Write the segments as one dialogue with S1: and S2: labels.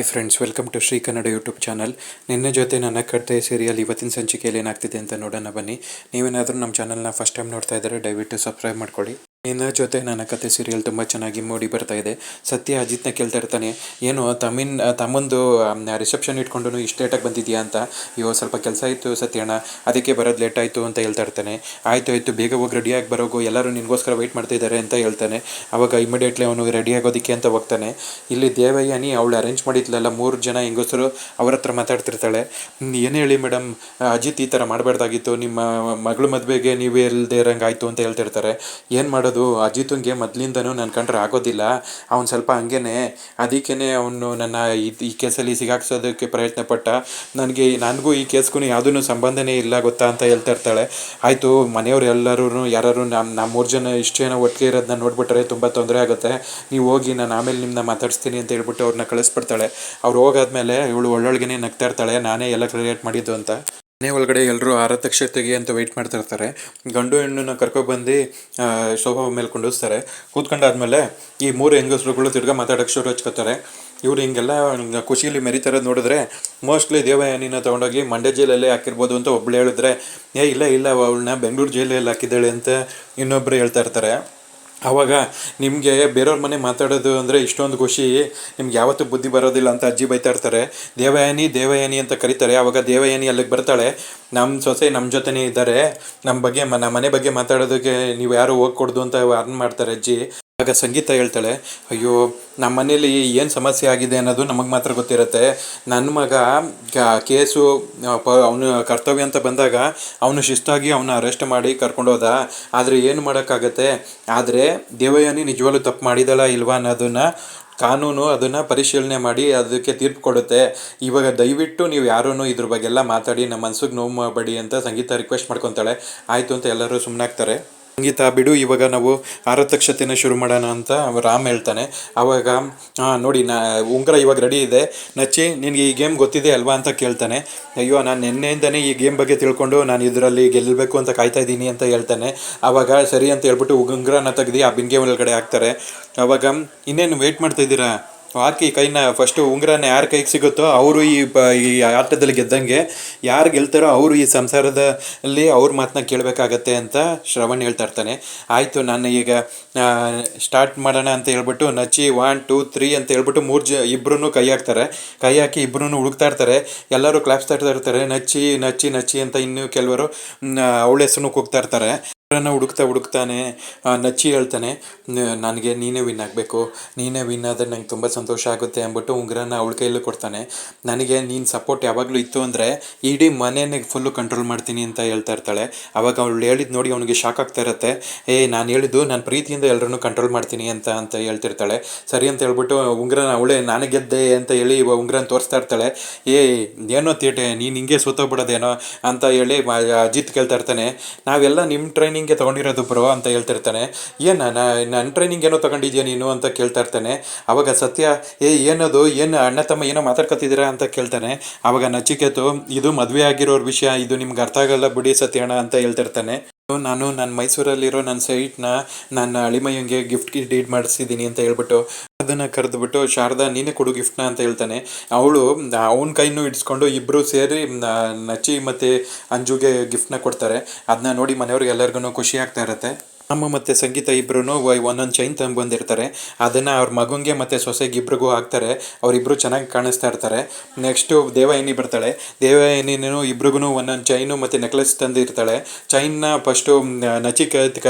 S1: High friends, welcome to Shri Kannada YouTube channel. ನಿನ್ನೆ ಜೊತೆ ನನ್ನ ಕತೆ ಸೀರಿಯಲ್ ಇವತ್ತಿನ ಸಂಚಿಕೆಯಲ್ಲಿ ಏನಾಗ್ತಿದೆ ಅಂತ ನೋಡೋಣ ಬನ್ನಿ. ನೀವೇನಾದರೂ ನಮ್ಮ ಚಾನಲ್ನ ಫಸ್ಟ್ ಟೈಮ್ ನೋಡ್ತಾ ಇದ್ದರೆ ದಯವಿಟ್ಟು ಸಬ್ಸ್ಕ್ರೈಬ್ ಮಾಡ್ಕೊಳ್ಳಿ. ನಿನ್ನ ಜೊತೆ ನನ್ನ ಕತೆ ಸೀರಿಯಲ್ ತುಂಬ ಚೆನ್ನಾಗಿ ಮೂಡಿ ಬರ್ತಾ ಇದೆ. ಸತ್ಯ ಅಜಿತ್ನ ಕೇಳ್ತಾ ಇರ್ತಾನೆ, ಏನು ತಮ್ಮಂದು ರಿಸೆಪ್ಷನ್ ಇಟ್ಕೊಂಡು ಇಷ್ಟು ಲೇಟಾಗಿ ಬಂದಿದೆಯಾ ಅಂತ. ಇವಾಗ ಸ್ವಲ್ಪ ಕೆಲಸ ಇತ್ತು ಸತ್ಯಣ್ಣ, ಅದಕ್ಕೆ ಬರೋದು ಲೇಟ್ ಆಯಿತು ಅಂತ ಹೇಳ್ತಾ ಇರ್ತಾನೆ. ಆಯಿತು ಬೇಗ ಹೋಗಿ ರೆಡಿಯಾಗಿ ಬರೋಗು, ಎಲ್ಲರೂ ನಿನಗೋಸ್ಕರ ವೆಯ್ಟ್ ಮಾಡ್ತಾ ಇದ್ದಾರೆ ಅಂತ ಹೇಳ್ತಾನೆ. ಆವಾಗ ಇಮಿಡಿಯೇಟ್ಲಿ ಅವನು ರೆಡಿ ಆಗೋದಕ್ಕೆ ಅಂತ ಹೋಗ್ತಾನೆ. ಇಲ್ಲಿ ದೇವಯ್ಯನಿ ಅವಳು ಅರೇಂಜ್ ಮಾಡಿದ್ಲಲ್ಲ 3 ಜನ ಹೆಂಗಸರು, ಅವ್ರ ಹತ್ರ ಮಾತಾಡ್ತಿರ್ತಾಳೆ. ಏನು ಹೇಳಿ ಮೇಡಮ್, ಅಜಿತ್ ಈ ಥರ ಮಾಡಬಾರ್ದಾಗಿತ್ತು, ನಿಮ್ಮ ಮಗಳು ಮದುವೆಗೆ ನೀವೇ ಇಲ್ಲದೆ ಇರೋಂಗೆ ಆಯಿತು ಅಂತ ಹೇಳ್ತಿರ್ತಾರೆ. ಏನು ಮಾಡೋದು, ಅಜಿತ್ಗೆ ಮೊದಲಿಂದನೂ ನನ್ನ ಕಂಡ್ರೆ ಆಗೋದಿಲ್ಲ, ಅವ್ನು ಸ್ವಲ್ಪ ಹಂಗೇನೆ, ಅದಕ್ಕೇ ಅವನು ನನ್ನ ಈ ಕೇಸಲ್ಲಿ ಸಿಗಾಕ್ಸೋದಕ್ಕೆ ಪ್ರಯತ್ನ ಪಟ್ಟ. ನನಗೂ ಈ ಕೇಸ್ಗೂ ಯಾವುದೂ ಸಂಬಂಧನೇ ಇಲ್ಲ ಗೊತ್ತಾ ಅಂತ ಹೇಳ್ತಾ ಇರ್ತಾಳೆ. ಆಯಿತು, ಮನೆಯವ್ರು ಎಲ್ಲರೂ ಯಾರು ನಮ್ಮ 3 ಜನ ಇಷ್ಟು ಜನ ಒಟ್ಟಿಗೆ ಇರೋದನ್ನ ನೋಡ್ಬಿಟ್ರೆ ತುಂಬ ತೊಂದರೆ ಆಗುತ್ತೆ, ನೀವು ಹೋಗಿ ನಾನು ಆಮೇಲೆ ನಿಮ್ಮನ್ನ ಮಾತಾಡಿಸ್ತೀನಿ ಅಂತ ಹೇಳ್ಬಿಟ್ಟು ಅವ್ರನ್ನ ಕಳಿಸ್ಬಿಡ್ತಾಳೆ. ಅವ್ರು ಹೋಗಾದ್ಮೇಲೆ ಇವಳು ಒಳ್ಳೊಳಗೇ ನಗ್ತಾ ಇರ್ತಾಳೆ, ನಾನೇ ಎಲ್ಲ ಕ್ರಿಯೇಟ್ ಮಾಡಿದ್ದು ಅಂತ. ಮನೆ ಒಳಗಡೆ ಎಲ್ಲರೂ ಆರತಕ್ಷತೆಗೆ ಅಂತ ವೆಯ್ಟ್ ಮಾಡ್ತಿರ್ತಾರೆ. ಗಂಡು ಹೆಣ್ಣನ್ನು ಕರ್ಕೊಬಂದು ಸೋಫಾ ಮೇಲೆ ಕುಂಡಿಸ್ತಾರೆ. ಕೂತ್ಕೊಂಡಾದ್ಮೇಲೆ ಈ 3 ಹೆಂಗಸರುಗಳು ತಿರ್ಗಾ ಮಾತಾಡೋಕ್ಕೆ ಶುರು ಹಚ್ಕೋತಾರೆ. ಇವ್ರು ಹಿಂಗೆಲ್ಲ ಖುಷಿಯಲ್ಲಿ ಮೆರಿತಾರೋದು ನೋಡಿದ್ರೆ ಮೋಸ್ಟ್ಲಿ ದೇವಯಾನಿನ ತೊಗೊಂಡೋಗಿ ಮಂಡ್ಯ ಜೈಲಲ್ಲೇ ಹಾಕಿರ್ಬೋದು ಅಂತ ಒಬ್ಳು ಹೇಳಿದ್ರೆ, ಇಲ್ಲ ಅವಳನ್ನ ಬೆಂಗಳೂರು ಜೈಲಲ್ಲಿ ಹಾಕಿದ್ದಾಳೆ ಅಂತ ಇನ್ನೊಬ್ಬರು ಹೇಳ್ತಾ ಇರ್ತಾರೆ. ಆವಾಗ ನಿಮಗೆ ಬೇರೆಯವ್ರ ಮನೆ ಮಾತಾಡೋದು ಅಂದರೆ ಇಷ್ಟೊಂದು ಖುಷಿ, ನಿಮ್ಗೆ ಯಾವತ್ತೂ ಬುದ್ಧಿ ಬರೋದಿಲ್ಲ ಅಂತ ಅಜ್ಜಿ ಬೈತಾ ಇರ್ತಾರೆ. ದೇವಯಾನಿ ಅಂತ ಕರೀತಾರೆ. ಆವಾಗ ದೇವಯಾನಿ ಅಲ್ಲಿಗೆ ಬರ್ತಾಳೆ. ನಮ್ಮ ಸೊಸೆ ನಮ್ಮ ಜೊತೆನೇ ಇದ್ದಾರೆ, ನಮ್ಮ ಮನೆ ಬಗ್ಗೆ ಮಾತಾಡೋದಕ್ಕೆ ನೀವು ಯಾರು ಹೋಗ್ಕೊಡ್ದು ಅಂತ ವಾರ್ನ್ ಮಾಡ್ತಾರೆ ಅಜ್ಜಿ. ಆಗ ಸಂಗೀತ ಹೇಳ್ತಾಳೆ, ಅಯ್ಯೋ ನಮ್ಮ ಮನೇಲಿ ಏನು ಸಮಸ್ಯೆ ಆಗಿದೆ ಅನ್ನೋದು ನಮಗೆ ಮಾತ್ರ ಗೊತ್ತಿರುತ್ತೆ. ನನ್ನ ಮಗ ಕೇಸು ಅವನು ಕರ್ತವ್ಯ ಅಂತ ಬಂದಾಗ ಅವನು ಶಿಸ್ತಾಗಿ ಅವನ್ನ ಅರೆಸ್ಟ್ ಮಾಡಿ ಕರ್ಕೊಂಡೋದ. ಆದರೆ ಏನು ಮಾಡೋಕ್ಕಾಗತ್ತೆ, ಆದರೆ ದೇವಯಾನಿ ನಿಜವಾಗ್ಲೂ ತಪ್ಪು ಮಾಡಿದಳ ಇಲ್ವಾ ಅನ್ನೋದನ್ನು ಕಾನೂನು ಅದನ್ನು ಪರಿಶೀಲನೆ ಮಾಡಿ ಅದಕ್ಕೆ ತೀರ್ಪು ಕೊಡುತ್ತೆ. ಇವಾಗ ದಯವಿಟ್ಟು ನೀವು ಯಾರೂ ಇದ್ರ ಬಗ್ಗೆ ಎಲ್ಲ ಮಾತಾಡಿ ನಮ್ಮ ಮನ್ಸಿಗೆ ನೋವು ಮಾಡಬೇಡಿ ಅಂತ ಸಂಗೀತ ರಿಕ್ವೆಸ್ಟ್ ಮಾಡ್ಕೊತಾಳೆ. ಆಯಿತು ಅಂತ ಎಲ್ಲರೂ ಸುಮ್ಮನಾಗ್ತಾರೆ. ಸಂಗೀತ ಬಿಡು, ಇವಾಗ ನಾವು ಆರತಕ್ಷತೆನ ಶುರು ಮಾಡೋಣ ಅಂತ ರಾಮ್ ಹೇಳ್ತಾನೆ. ಆವಾಗ ನೋಡಿ ಉಂಗುರ ಇವಾಗ ರೆಡಿ ಇದೆ, ನಚ್ಚಿ ನಿನಗೆ ಈ ಗೇಮ್ ಗೊತ್ತಿದೆ ಅಲ್ವಾ ಅಂತ ಕೇಳ್ತಾನೆ. ಅಯ್ಯೋ, ನಾನು ನಿನ್ನೆಯಿಂದನೇ ಈ ಗೇಮ್ ಬಗ್ಗೆ ತಿಳ್ಕೊಂಡು ನಾನು ಇದರಲ್ಲಿ ಗೆಲ್ಲಬೇಕು ಅಂತ ಕಾಯ್ತಾ ಇದ್ದೀನಿ ಅಂತ ಹೇಳ್ತಾನೆ. ಆವಾಗ ಸರಿ ಅಂತ ಹೇಳ್ಬಿಟ್ಟು ಉಂಗುರನ ತೆಗೆದು ಆ ಬಿಂಗೆ ಒಳಗಡೆ ಹಾಕ್ತಾರೆ. ಆವಾಗ ಇನ್ನೇನು ವೆಯ್ಟ್ ಮಾಡ್ತಾ ಇದ್ದೀರಾ, ಹಾಕಿ ಕೈನ ಫಸ್ಟು ಉಂಗುರನ ಯಾರ ಕೈಗೆ ಸಿಗುತ್ತೋ ಅವರು ಈ ಆಟದಲ್ಲಿ ಗೆದ್ದಂಗೆ, ಯಾರು ಗೆಲ್ತಾರೋ ಅವರು ಈ ಸಂಸಾರದಲ್ಲಿ ಅವ್ರ ಮಾತನ್ನ ಕೇಳಬೇಕಾಗತ್ತೆ ಅಂತ ಶ್ರವಣ್ ಹೇಳ್ತಾ ಇರ್ತಾನೆ. ಆಯಿತು, ನಾನು ಈಗ ಸ್ಟಾರ್ಟ್ ಮಾಡೋಣ ಅಂತ ಹೇಳ್ಬಿಟ್ಟು ನಚ್ಚಿ 1 2 3 ಅಂತ ಹೇಳ್ಬಿಟ್ಟು ಇಬ್ಬರೂ ಕೈ ಹಾಕ್ತಾರೆ. ಕೈ ಹಾಕಿ ಇಬ್ಬರೂ ಹುಡುಕ್ತಾ ಇರ್ತಾರೆ. ಎಲ್ಲರೂ ಕ್ಲಾಪ್ಸ್ ತರ್ತಾ ಇರ್ತಾರೆ, ನಚ್ಚಿ ನಚ್ಚಿ ನಚ್ಚಿ ಅಂತ. ಇನ್ನು ಕೆಲವರು ಅವಳ ಹೆಸರು ಕೂಗ್ತಾ ಇರ್ತಾರೆ. ಹುಡುಕ್ತಾನೆ ನಚ್ಚಿ ಹೇಳ್ತಾನೆ, ನನಗೆ ನೀನೇ ವಿನ್ ಆಗಬೇಕು, ನೀನೇ ವಿನ್ ಆದರೆ ನಂಗೆ ತುಂಬ ಸಂತೋಷ ಆಗುತ್ತೆ ಅಂದ್ಬಿಟ್ಟು ಉಂಗುರನ ಅವಳ ಕೈಯಲ್ಲೂ ಕೊಡ್ತಾನೆ. ನನಗೆ ನೀನು ಸಪೋರ್ಟ್ ಯಾವಾಗಲೂ ಇತ್ತು ಅಂದರೆ ಇಡೀ ಮನೆಯೇ ಫುಲ್ಲು ಕಂಟ್ರೋಲ್ ಮಾಡ್ತೀನಿ ಅಂತ ಹೇಳ್ತಾ ಇರ್ತಾಳೆ. ಆವಾಗ ಅವಳು ಹೇಳಿದ್ದು ನೋಡಿ ಅವನಿಗೆ ಶಾಕ್ ಆಗ್ತಾ ಇರುತ್ತೆ. ನಾನು ಹೇಳಿದ್ದು ನಾನು ಪ್ರೀತಿಯಿಂದ ಎಲ್ಲರನ್ನೂ ಕಂಟ್ರೋಲ್ ಮಾಡ್ತೀನಿ ಅಂತ ಹೇಳ್ತಿರ್ತಾಳೆ. ಸರಿ ಅಂತ ಹೇಳ್ಬಿಟ್ಟು ಉಂಗುರನ ಅವಳೇ ನಾನು ಗೆದ್ದೆ ಅಂತ ಹೇಳಿ ಉಂಗುರನ ತೋರಿಸ್ತಾ ಇರ್ತಾಳೆ. ಏನೋ ತೀಟೆ, ನೀನು ಹಿಂಗೆ ಸೋತೋಗ್ಬಿಡೋದೇನೋ ಅಂತ ಹೇಳಿ ಅಜಿತ್ ಕೇಳ್ತಾ ಇರ್ತಾನೆ. ನಾವೆಲ್ಲ ನಿಮ್ಮ ಟ್ರೈನಿಂಗ್ಗೆ ತೊಗೊಂಡಿರೋದು ಬ್ರೋ ಅಂತ ಹೇಳ್ತಿರ್ತಾನೆ. ನನ್ನ ಟ್ರೈನಿಂಗ್ ಏನೋ ತೊಗೊಂಡಿದ್ಯಾ ನೀನು ಅಂತ ಕೇಳ್ತಾ ಇರ್ತಾನೆ. ಆವಾಗ ಸತ್ಯ, ಏನದು ಅಣ್ಣ ತಮ್ಮ ಏನೋ ಮಾತಾಡ್ಕೊತಿದ್ದೀರಾ ಅಂತ ಕೇಳ್ತಾನೆ. ಆವಾಗ ನಚಿಕೇತು, ಇದು ಮದುವೆ ಆಗಿರೋರ ವಿಷಯ, ಇದು ನಿಮ್ಗೆ ಅರ್ಥ ಆಗಲ್ಲ ಬಿಡಿ ಸತ್ಯಣ್ಣ ಅಂತ ಹೇಳ್ತಿರ್ತಾನೆ. ನಾನು ನನ್ನ ಮೈಸೂರಲ್ಲಿರೋ ನನ್ನ ಸೈಟ್ನ ನನ್ನ ಅಳಿಮಯ್ಯಂಗೆ ಗಿಫ್ಟ್ ಡೀಡ್ ಮಾಡಿಸಿದ್ದೀನಿ ಅಂತ ಹೇಳ್ಬಿಟ್ಟು ಅದನ್ನು ಕರೆದುಬಿಟ್ಟು, ಶಾರದಾ ನೀನೇ ಕೊಡು ಗಿಫ್ಟ್ನ ಅಂತ ಹೇಳ್ತಾನೆ. ಅವಳು ಅವನ ಕೈನೂ ಇಡ್ಸ್ಕೊಂಡು ಇಬ್ಬರು ಸೇರಿ ನಚ್ಚಿ ಮತ್ತು ಅಂಜುಗೆ ಗಿಫ್ಟ್ನ ಕೊಡ್ತಾರೆ. ಅದನ್ನ ನೋಡಿ ಮನೆಯವ್ರಿಗೆ ಎಲ್ಲರಿಗೂ ಖುಷಿ ಆಗ್ತಾ ಇರುತ್ತೆ. ಅಮ್ಮ ಮತ್ತು ಸಂಗೀತ ಇಬ್ಬರೂ ಒಂದೊಂದು ಚೈನ್ ತಂದುಬಂದಿರ್ತಾರೆ. ಅದನ್ನು ಅವ್ರ ಮಗನಿಗೆ ಮತ್ತು ಸೊಸೆಗೆ ಇಬ್ರಿಗೂ ಹಾಕ್ತಾರೆ. ಅವರಿಬ್ಬರು ಚೆನ್ನಾಗಿ ಕಾಣಿಸ್ತಾ ಇರ್ತಾರೆ. ನೆಕ್ಸ್ಟು ದೇವಯಾನಿ ಬರ್ತಾಳೆ. ದೇವಯಾನಿನೂ ಇಬ್ರಿಗೂ ಒಂದೊಂದು ಚೈನು ಮತ್ತು ನೆಕ್ಲೆಸ್ ತಂದಿರ್ತಾಳೆ. ಚೈನ್ನ ಫಸ್ಟು ನಚಿಕೆ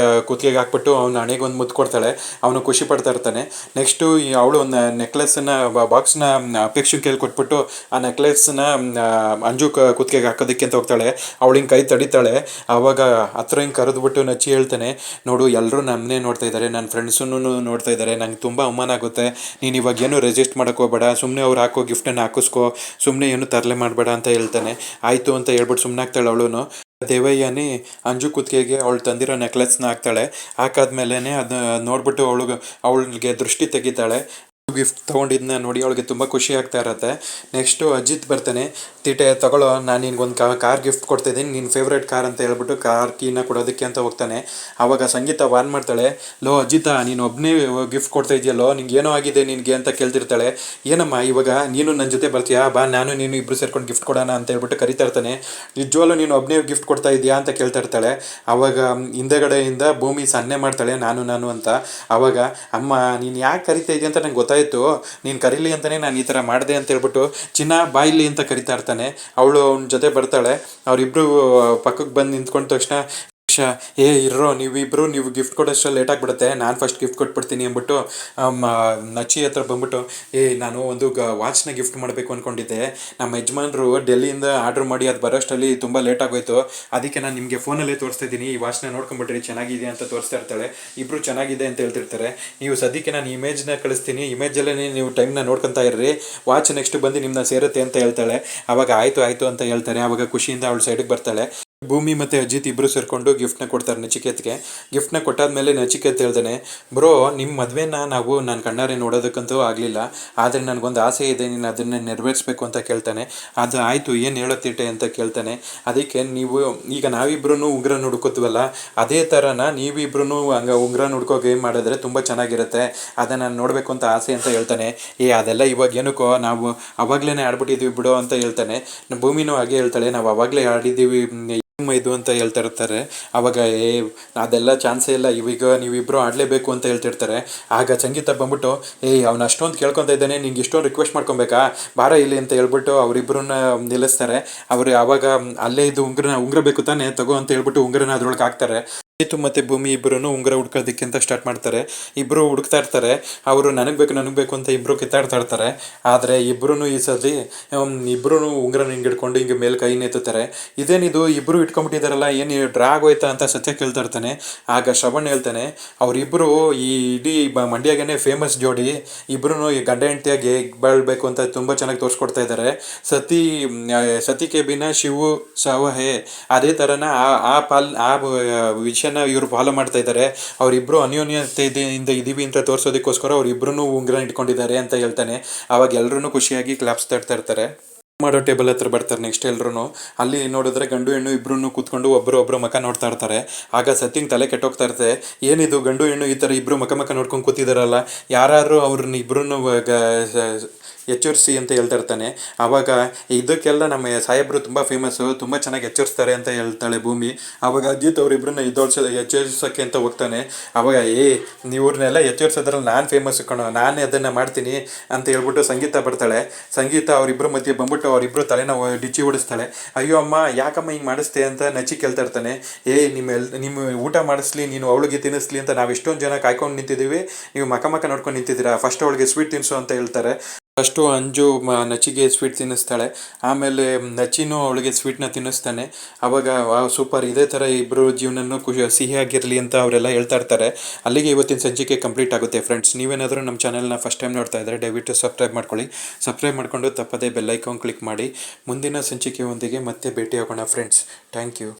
S1: ಕುತ್ತಿಗೆಗೆ ಹಾಕ್ಬಿಟ್ಟು ಅವನ ಹಣೆಗೆ ಒಂದು ಮುತ್ತು ಕೊಡ್ತಾಳೆ. ಅವನು ಖುಷಿ ಪಡ್ತಾ ಇರ್ತಾನೆ. ನೆಕ್ಸ್ಟು ಅವಳು ಒಂದು ನೆಕ್ಲೆಸ್ನ ಬಾಕ್ಸ್ನ ಅಪೇಕ್ಷೆ ಕೇಳಿ ಕೊಟ್ಬಿಟ್ಟು ಆ ನೆಕ್ಲೆಸ್ನ ಅಂಜು ಕುತ್ತಿಗೆಗೆ ಹಾಕೋದಕ್ಕೆ ಅಂತ ಹೋಗ್ತಾಳೆ. ಅವಳು ಹಿಂಗೆ ಕೈ ತಡಿತಾಳೆ. ಆವಾಗ ಹತ್ರ ಹಿಂಗೆ ಕರೆದ್ಬಿಟ್ಟು ನಚ್ಚಿ ಹೇಳ್ತಾನೆ, ನೋಡು ಎಲ್ಲರೂ ನಮ್ಮನ್ನೇ ನೋಡ್ತಾ ಇದ್ದಾರೆ, ನನ್ನ ಫ್ರೆಂಡ್ಸನ್ನು ನೋಡ್ತಾ ಇದ್ದಾರೆ, ನಂಗೆ ತುಂಬ ಅವಮಾನ ಆಗುತ್ತೆ, ನೀನು ಇವಾಗ ಏನು ರೆಸಿಸ್ಟ್ ಮಾಡೋಕ್ಕೆ ಹೋಗಬೇಡ, ಸುಮ್ಮನೆ ಅವ್ರು ಹಾಕೋ ಗಿಫ್ಟನ್ನು ಹಾಕಿಸ್ಕೋ, ಸುಮ್ಮನೆ ಏನು ತರಲೆ ಮಾಡಬೇಡ ಅಂತ ಹೇಳ್ತಾನೆ. ಆಯಿತು ಅಂತ ಹೇಳ್ಬಿಟ್ಟು ಸುಮ್ಮನೆ ಆಗ್ತಾಳೆ ಅವಳು. ದೇವಯ್ಯನಿ ಅಂಜು ಕುತ್ತಿಗೆಗೆ ಅವಳು ತಂದಿರೋ ನೆಕ್ಲೆಸ್ನ ಹಾಕ್ತಾಳೆ. ಹಾಕಾದ್ಮೇಲೆ ಅದು ನೋಡ್ಬಿಟ್ಟು ಅವಳಿಗೆ ದೃಷ್ಟಿ ತೆಗಿತಾಳೆ. ಗಿಫ್ಟ್ ತೊಗೊಂಡಿದ್ದನ್ನ ನೋಡಿ ಅವಳಿಗೆ ತುಂಬ ಖುಷಿ ಆಗ್ತಾ ಇರತ್ತೆ. ನೆಕ್ಸ್ಟು ಅಜಿತ್ ಬರ್ತಾನೆ, ತೀಟೆ ತಗೊಳ್ಳೋ, ನಾನು ನಿನ್ಗೊಂದು ಕಾರ್ ಗಿಫ್ಟ್ ಕೊಡ್ತಿದ್ದೀನಿ, ನಿನ್ನ ಫೇವ್ರೇಟ್ ಕಾರ್ ಅಂತ ಹೇಳ್ಬಿಟ್ಟು ಕಾರ್ ಕೀನ ಕೊಡೋದಕ್ಕೆ ಅಂತ ಹೋಗ್ತಾನೆ. ಆವಾಗ ಸಂಗೀತ ವಾರ್ನ್ ಮಾಡ್ತಾಳೆ, ಲೋ ಅಜಿತ, ನೀನು ಒಬ್ಬನೇ ಗಿಫ್ಟ್ ಕೊಡ್ತಾ ಇದೆಯಲ್ಲೋ, ನಿಂಗೆ ಏನೋ ಆಗಿದೆ ನಿನಗೆ ಅಂತ ಕೇಳ್ತಿರ್ತಾಳೆ. ಏನಮ್ಮ ಇವಾಗ ನೀನು ನನ್ನ ಜೊತೆ ಬರ್ತೀಯಾ, ಬಾ ನಾನು ನೀನು ಇಬ್ಬರು ಸೇರ್ಕೊಂಡು ಗಿಫ್ಟ್ ಕೊಡೋಣ ಅಂತ ಹೇಳ್ಬಿಟ್ಟು ಕರಿತಾ ಇರ್ತಾನೆ. ನಿಜವಾಗ್ಲೂ ನೀನು ಒಬ್ಬನೇ ಗಿಫ್ಟ್ ಕೊಡ್ತಾ ಇದೆಯಾ ಅಂತ ಕೇಳ್ತಾ ಇರ್ತಾಳೆ. ಆವಾಗ ಹಿಂದೆಗಡೆಯಿಂದ ಭೂಮಿ ಸನ್ನೆ ಮಾಡ್ತಾಳೆ, ನಾನು ಅಂತ. ಆವಾಗ ಅಮ್ಮ ನೀನು ಯಾಕೆ ಕರಿತಾ ಇದೆಯಾ ಅಂತ ನಂಗೆ ಗೊತ್ತಾಯಿತು, ನೀನು ಕರೀಲಿ ಅಂತಲೇ ನಾನು ಈ ಥರ ಮಾಡಿದೆ ಅಂತ ಹೇಳ್ಬಿಟ್ಟು ಚಿನ್ನ ಬಾಯಿಲಿ ಅಂತ ಕರಿತಾ ಇರ್ತಾನೆ. ಅವಳು ಅವನ ಜೊತೆ ಬರ್ತಾಳೆ. ಅವರಿಬ್ಬರು ಪಕ್ಕಕ್ಕೆ ಬಂದು ನಿಂತ್ಕೊಂಡ ತಕ್ಷಣ ಇರೋ ನೀವು ಗಿಫ್ಟ್ ಕೊಡೋಷ್ಟರಲ್ಲಿ ಲೇಟ್ ಆಗಿಬಿಡುತ್ತೆ, ನಾನು ಫಸ್ಟ್ ಗಿಫ್ಟ್ ಕೊಟ್ಬಿಡ್ತೀನಿ ಅಂದ್ಬಿಟ್ಟು ನಚ್ಚಿ ಹತ್ರ ಬಂದ್ಬಿಟ್ಟು, ನಾನು ಒಂದು ವಾಚ್ನ ಗಿಫ್ಟ್ ಮಾಡಬೇಕು ಅಂದ್ಕೊಂಡಿದ್ದೆ, ನಮ್ಮ ಯಜಮಾನ್ರು ಡೆಲ್ಲಿಯಿಂದ ಆರ್ಡ್ರ್ ಮಾಡಿ ಅದು ಬರೋಷ್ಟರಲ್ಲಿ ತುಂಬ ಲೇಟ್ ಆಗೋಯ್ತು, ಅದಕ್ಕೆ ನಾನು ನಿಮಗೆ ಫೋನಲ್ಲೇ ತೋರಿಸ್ತಾ ಇದ್ದೀನಿ, ಈ ವಾಚ್ನ ನೋಡ್ಕೊಂಬಿಟ್ರಿ ಚೆನ್ನಾಗಿದೆ ಅಂತ ತೋರಿಸ್ತಾ ಇರ್ತಾಳೆ. ಇಬ್ಬರು ಚೆನ್ನಾಗಿದೆ ಅಂತ ಹೇಳ್ತಿರ್ತಾರೆ. ನೀವು ಸದ್ಯಕ್ಕೆ ನಾನು ಇಮೇಜ್ನ ಕಳಿಸ್ತೀನಿ, ಇಮೇಜಲ್ಲೇ ನೀವು ಟೈಮ್ನ ನೋಡ್ಕೊತಾ ಇರ್ರಿ, ವಾಚ್ ನೆಕ್ಸ್ಟ್ ಬಂದು ನಿಮ್ಮನ್ನ ಸೇರುತ್ತೆ ಅಂತ ಹೇಳ್ತಾಳೆ. ಆವಾಗ ಆಯಿತು ಅಂತ ಹೇಳ್ತಾರೆ. ಆವಾಗ ಖುಷಿಯಿಂದ ಅವಳು ಸೈಡಿಗೆ ಬರ್ತಾಳೆ. ಭೂಮಿ ಮತ್ತು ಅಜಿತ್ ಇಬ್ಬರು ಸೇರಿಕೊಂಡು ಗಿಫ್ಟ್ನ ಕೊಡ್ತಾರೆ ನಚಿಕೇತ್ಗೆ. ಗಿಫ್ಟ್ನ ಕೊಟ್ಟಾದ್ಮೇಲೆ ನಚಿಕೇತ್ ಹೇಳ್ತಾನೆ, ಬ್ರೋ ನಿಮ್ಮ ಮದುವೆನ ನಾನು ಕಣ್ಣಾರೆ ನೋಡೋದಕ್ಕಂತೂ ಆಗಲಿಲ್ಲ, ಆದರೆ ನನಗೊಂದು ಆಸೆ ಇದೆ, ನೀನು ಅದನ್ನು ನೆರವೇರಿಸ್ಬೇಕು ಅಂತ ಕೇಳ್ತಾನೆ. ಅದು ಆಯಿತು, ಏನು ಹೇಳುತ್ತಿಟ್ಟೆ ಅಂತ ಕೇಳ್ತಾನೆ. ಅದಕ್ಕೆ ನೀವು ಈಗ ನಾವಿಬ್ರು ಉಂಗುರ ಹುಡ್ಕೋತೀವಲ್ಲ, ಅದೇ ಥರನ ನೀವಿಬ್ರು ಹಂಗೆ ಉಂಗುರ ಹುಡ್ಕೋ ಗೇಮ್ ಮಾಡಿದ್ರೆ ತುಂಬ ಚೆನ್ನಾಗಿರುತ್ತೆ, ಅದನ್ನು ನಾನು ನೋಡಬೇಕು ಅಂತ ಆಸೆ ಅಂತ ಹೇಳ್ತಾನೆ. ಅದೆಲ್ಲ ಇವಾಗ ಏನಕ್ಕೋ, ನಾವು ಅವಾಗಲೇ ಆಡ್ಬಿಟ್ಟಿದ್ವಿ ಬಿಡು ಅಂತ ಹೇಳ್ತಾನೆ. ಭೂಮಿನೂ ಹಾಗೆ ಹೇಳ್ತಾಳೆ, ನಾವು ಅವಾಗಲೇ ಆಡಿದ್ದೀವಿ ಇದು ಅಂತ ಹೇಳ್ತಾ ಇರ್ತಾರೆ. ಆವಾಗ ಅದೆಲ್ಲ ಚಾನ್ಸೇ ಇಲ್ಲ, ಇವೀಗ ನೀವಿಬ್ಬರು ಆಡಲೇಬೇಕು ಅಂತ ಹೇಳ್ತಿರ್ತಾರೆ. ಆಗ ಸಂಗೀತ ಬಂದ್ಬಿಟ್ಟು, ಅವ್ನು ಅಷ್ಟೊಂದು ಕೇಳ್ಕೊತಾ ಇದ್ದಾನೆ, ನಿಂಗೆ ಇಷ್ಟೊಂದು ರಿಕ್ವೆಸ್ಟ್ ಮಾಡ್ಕೊಬೇಕಾ, ಬಾರ ಇಲ್ಲಿ ಅಂತ ಹೇಳ್ಬಿಟ್ಟು ಅವರಿಬ್ಬರನ್ನ ನಿಲ್ಲಿಸ್ತಾರೆ. ಅವರು ಆವಾಗ ಅಲ್ಲೇ ಇದು ಉಂಗುರ ಬೇಕು ತಾನೆ, ತಗೋ ಅಂತ ಹೇಳ್ಬಿಟ್ಟು ಉಂಗುರನ ಅದ್ರೊಳಗೆ ಹಾಕ್ತಾರೆ. ಅಜಿತ್ ಮತ್ತು ಭೂಮಿ ಇಬ್ಬರೂ ಉಂಗುರ ಹುಡ್ಕೋದಕ್ಕೆ ಅಂತ ಸ್ಟಾರ್ಟ್ ಮಾಡ್ತಾರೆ. ಇಬ್ಬರು ಹುಡುಕ್ತಾ ಇರ್ತಾರೆ. ಅವರು ನನಗೆ ಬೇಕು ಅಂತ ಇಬ್ಬರು ಕಿತ್ತಾಡ್ತಾ ಇರ್ತಾರೆ. ಆದರೆ ಇಬ್ಬರೂ ಈ ಸತಿ ಇಬ್ಬರೂ ಉಂಗುರ ಹಿಂಗೆ ಹಿಡ್ಕೊಂಡು ಹಿಂಗೆ ಮೇಲೆ ಕೈ ಎತ್ತುತ್ತಾರೆ. ಇದೇನಿದು ಇಬ್ಬರು ಇಟ್ಕೊಂಡ್ಬಿಟ್ಟಿದಾರಲ್ಲ, ಏನು ಡ್ರಾ ಆಗೋಯ್ತಾ ಅಂತ ಸತ್ಯ ಕೇಳ್ತಾ ಇರ್ತಾನೆ. ಆಗ ಶ್ರವಣ್ ಹೇಳ್ತಾನೆ, ಅವರಿಬ್ಬರು ಈ ಇಡೀ ಮಂಡ್ಯಗೇನೆ ಫೇಮಸ್ ಜೋಡಿ, ಇಬ್ಬರೂ ಈ ಗಂಡ ಹೆಂಡತಿಯಾಗಿ ಬಾಳ್ಬೇಕು ಅಂತ ತುಂಬ ಚೆನ್ನಾಗಿ ತೋರಿಸ್ಕೊಡ್ತಾ ಇದ್ದಾರೆ. ಸತಿ ಬಿನ ಶಿವು ಸವಹೆ, ಅದೇ ಥರನ ಆ ವಿಷಯನ ಇವರು ಫಾಲೋ ಮಾಡ್ತಾ ಇದ್ದಾರೆ. ಅವರಿಬ್ಬರು ಅನ್ಯೋನ್ಯತೆಯಿಂದ ಇದೀವಿ ಅಂತ ತೋರಿಸೋದಕ್ಕೋಸ್ಕರ ಅವರಿಬ್ಬರೂ ಉಂಗುರ ಇಟ್ಕೊಂಡಿದ್ದಾರೆ ಅಂತ ಹೇಳ್ತಾನೆ. ಆವಾಗ ಎಲ್ಲರೂ ಖುಷಿಯಾಗಿ ಕ್ಲಾಪ್ಸ್ ತಡ್ತಾ ಇರ್ತಾರೆ. ಮಾಡೋ ಟೇಬಲ್ ಹತ್ರ ಬರ್ತಾರೆ. ನೆಕ್ಸ್ಟ್ ಎಲ್ಲರೂ ಅಲ್ಲಿ ನೋಡಿದ್ರೆ ಗಂಡು ಹೆಣ್ಣು ಇಬ್ಬರೂ ಕೂತ್ಕೊಂಡು ಒಬ್ಬರು ಮಕ ನೋಡ್ತಾ ಇರ್ತಾರೆ. ಆಗ ಸತ್ಯಂಗೆ ತಲೆ ಕೆಟ್ಟೋಗ್ತಾ ಇರುತ್ತೆ, ಏನಿದು ಗಂಡು ಹೆಣ್ಣು ಈ ಥರ ಇಬ್ಬರು ಮಕ ನೋಡ್ಕೊಂಡು ಕೂತಿದಾರಲ್ಲ, ಯಾರು ಅವ್ರನ್ನ ಇಬ್ಬರೂ ಎಚ್ಚರಿಸಿ ಅಂತ ಹೇಳ್ತಾ ಇರ್ತಾನೆ. ಆವಾಗ ಇದಕ್ಕೆಲ್ಲ ನಮ್ಮ ಸಾಹೇಬರು ತುಂಬ ಫೇಮಸ್ಸು, ತುಂಬ ಚೆನ್ನಾಗಿ ಎಚ್ಚರಿಸ್ತಾರೆ ಅಂತ ಹೇಳ್ತಾಳೆ ಭೂಮಿ. ಆವಾಗ ಅಜಿತ್ ಅವರಿಬ್ಬರನ್ನ ಎಚ್ಚರಿಸೋಕ್ಕೆ ಅಂತ ಹೋಗ್ತಾನೆ. ಆವಾಗ ಇವ್ರನ್ನೆಲ್ಲ ಎಚ್ಚರಿಸೋದ್ರಲ್ಲಿ ನಾನು ಫೇಮಸ್ ಕಣೋ, ನಾನೇ ಅದನ್ನು ಮಾಡ್ತೀನಿ ಅಂತ ಹೇಳ್ಬಿಟ್ಟು ಸಂಗೀತ ಬರ್ತಾಳೆ. ಸಂಗೀತ ಅವರಿಬ್ಬರ ಮಧ್ಯೆ ಬಂದ್ಬಿಟ್ಟು ಅವರಿಬ್ಬರು ತಲೆನ ಡಿಚ್ಚಿ ಓಡಿಸ್ತಾಳೆ. ಅಯ್ಯೋ ಅಮ್ಮ, ಯಾಕಮ್ಮ ಹಿಂಗೆ ಮಾಡಿಸ್ತೆ ಅಂತ ನಚ್ಚಿ ಕೇಳ್ತಾ ಇರ್ತಾನೆ. ನಿಮ್ಮ ಊಟ ಮಾಡಿಸ್ಲಿ, ನೀನು ಅವಳಿಗೆ ತಿನ್ನಿಸ್ಲಿ ಅಂತ ನಾವು ಎಷ್ಟೊಂದು ಜನ ಕಾಯ್ಕೊಂಡು ನಿಂತಿದ್ದೀವಿ, ನೀವು ಮಕ ನೋಡ್ಕೊಂಡು ನಿಂತಿದ್ದೀರಾ, ಫಸ್ಟ್ ಅವಳಿಗೆ ಸ್ವೀಟ್ ತಿನ್ನಿಸು ಅಂತ ಹೇಳ್ತಾರೆ. ಫಸ್ಟು ಅಂಜು ನಚ್ಚಿಗೆ ಸ್ವೀಟ್ ತಿನ್ನಿಸ್ತಾಳೆ, ಆಮೇಲೆ ನಚ್ಚಿನೂ ಅವಳಿಗೆ ಸ್ವೀಟ್ನ ತಿನ್ನಿಸ್ತಾನೆ. ಆವಾಗ ಸೂಪರ್, ಇದೇ ಥರ ಇಬ್ಬರು ಜೀವನನೂ ಸಿಹಿಯಾಗಿರಲಿ ಅಂತ ಅವರೆಲ್ಲ ಹೇಳ್ತಾ ಇರ್ತಾರೆ. ಅಲ್ಲಿಗೆ ಇವತ್ತಿನ ಸಂಚಿಕೆ ಕಂಪ್ಲೀಟ್ ಆಗುತ್ತೆ ಫ್ರೆಂಡ್ಸ್. ನೀವೇನಾದರೂ ನಮ್ಮ ಚಾನಲ್ನ ಫಸ್ಟ್ ಟೈಮ್ ನೋಡ್ತಾ ಇದ್ದರೆ ದಯವಿಟ್ಟು ಸಬ್ಸ್ಕ್ರೈಬ್ ಮಾಡ್ಕೊಳ್ಳಿ. ಸಬ್ಸ್ಕ್ರೈಬ್ ಮಾಡಿಕೊಂಡು ತಪ್ಪದೇ ಬೆಲ್ಲೈಕಾನ್ ಕ್ಲಿಕ್ ಮಾಡಿ. ಮುಂದಿನ ಸಂಚಿಕೆಯೊಂದಿಗೆ ಮತ್ತೆ ಭೇಟಿಯಾಗೋಣ ಫ್ರೆಂಡ್ಸ್. Thank you.